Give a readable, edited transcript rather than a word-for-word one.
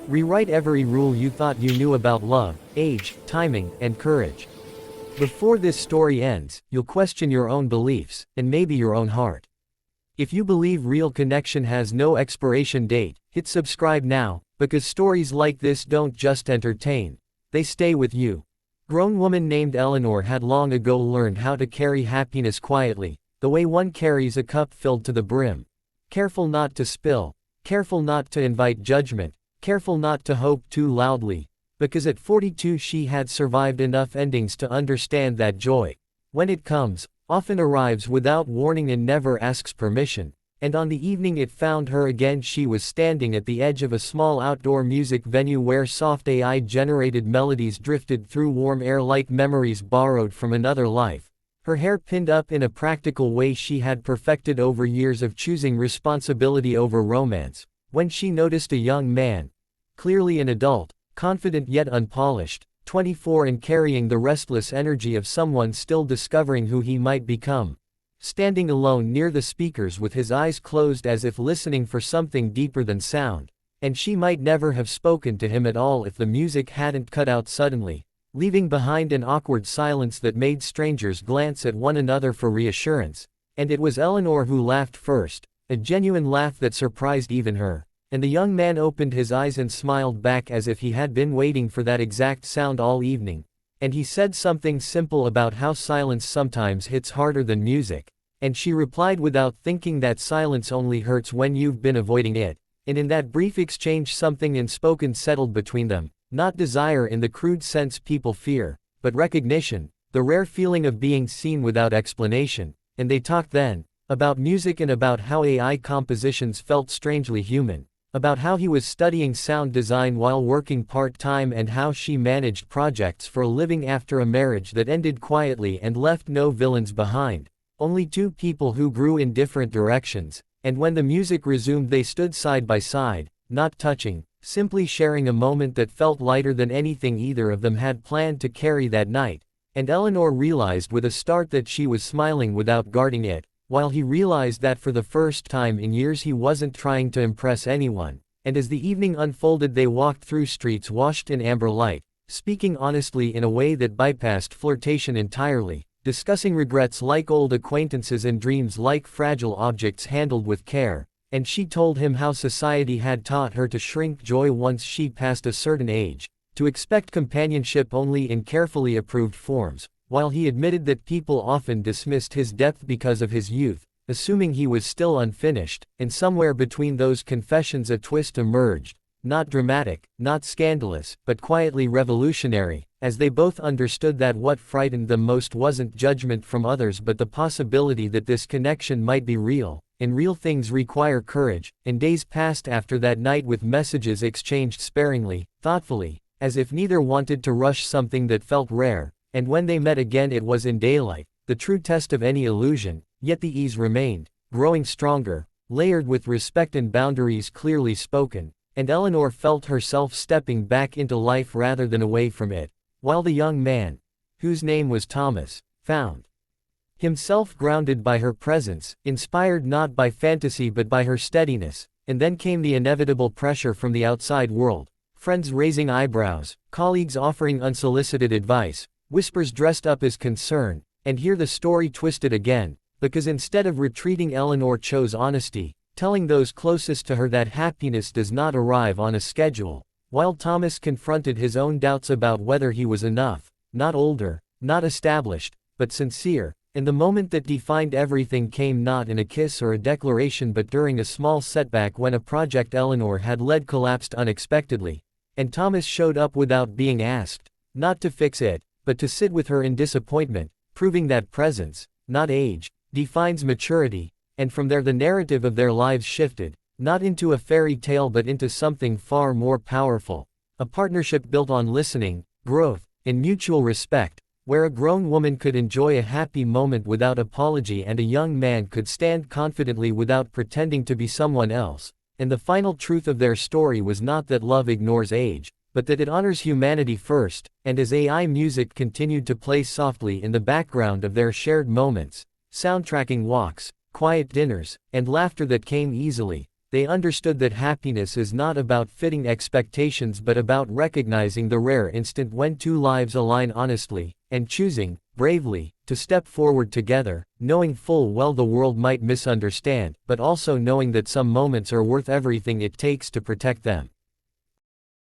Rewrite every rule you thought you knew about love, age, timing, and courage. Before this story ends, you'll question your own beliefs, and maybe your own heart. If you believe real connection has no expiration date, hit subscribe now, because stories like this don't just entertain, they stay with you. Grown woman named Eleanor had long ago learned how to carry happiness quietly, the way one carries a cup filled to the brim. Careful not to spill, careful not to invite judgment, careful not to hope too loudly, because at 42 she had survived enough endings to understand that joy, when it comes, often arrives without warning and never asks permission. And on the evening it found her again, she was standing at the edge of a small outdoor music venue where soft AI-generated melodies drifted through warm air like memories borrowed from another life. Her hair pinned up in a practical way she had perfected over years of choosing responsibility over romance, when she noticed a young man, clearly an adult, confident yet unpolished, 24 and carrying the restless energy of someone still discovering who he might become, standing alone near the speakers with his eyes closed as if listening for something deeper than sound. And she might never have spoken to him at all if the music hadn't cut out suddenly, leaving behind an awkward silence that made strangers glance at one another for reassurance. And it was Eleanor who laughed first, a genuine laugh that surprised even her. And the young man opened his eyes and smiled back as if he had been waiting for that exact sound all evening. And he said something simple about how silence sometimes hits harder than music. And she replied without thinking that silence only hurts when you've been avoiding it. And in that brief exchange something unspoken settled between them, not desire in the crude sense people fear, but recognition, the rare feeling of being seen without explanation. And they talked then, about music and about how AI compositions felt strangely human. About how he was studying sound design while working part-time and how she managed projects for a living after a marriage that ended quietly and left no villains behind, only two people who grew in different directions. And when the music resumed they stood side by side, not touching, simply sharing a moment that felt lighter than anything either of them had planned to carry that night. And Eleanor realized with a start that she was smiling without guarding it, while he realized that for the first time in years he wasn't trying to impress anyone. And as the evening unfolded they walked through streets washed in amber light, speaking honestly in a way that bypassed flirtation entirely, discussing regrets like old acquaintances and dreams like fragile objects handled with care. And she told him how society had taught her to shrink joy once she passed a certain age, to expect companionship only in carefully approved forms, while he admitted that people often dismissed his depth because of his youth, assuming he was still unfinished. And somewhere between those confessions a twist emerged, not dramatic, not scandalous, but quietly revolutionary, as they both understood that what frightened them most wasn't judgment from others but the possibility that this connection might be real, and real things require courage. And days passed after that night with messages exchanged sparingly, thoughtfully, as if neither wanted to rush something that felt rare. And when they met again it was in daylight, the true test of any illusion, yet the ease remained, growing stronger, layered with respect and boundaries clearly spoken. And Eleanor felt herself stepping back into life rather than away from it, while the young man, whose name was Thomas, found himself grounded by her presence, inspired not by fantasy but by her steadiness. And then came the inevitable pressure from the outside world, friends raising eyebrows, colleagues offering unsolicited advice, whispers dressed up as concern. And here the story twisted again, because instead of retreating Eleanor chose honesty, telling those closest to her that happiness does not arrive on a schedule, while Thomas confronted his own doubts about whether he was enough, not older, not established, but sincere. And the moment that defined everything came not in a kiss or a declaration but during a small setback when a project Eleanor had led collapsed unexpectedly. And Thomas showed up without being asked, not to fix it, but to sit with her in disappointment, proving that presence, not age, defines maturity. And from there the narrative of their lives shifted, not into a fairy tale but into something far more powerful. A partnership built on listening, growth, and mutual respect, where a grown woman could enjoy a happy moment without apology and a young man could stand confidently without pretending to be someone else. And the final truth of their story was not that love ignores age, but that it honors humanity first. And as AI music continued to play softly in the background of their shared moments, soundtracking walks, quiet dinners, and laughter that came easily, They understood that happiness is not about fitting expectations but about recognizing the rare instant when two lives align honestly, and choosing, bravely, to step forward together, knowing full well the world might misunderstand, but also knowing that some moments are worth everything it takes to protect them.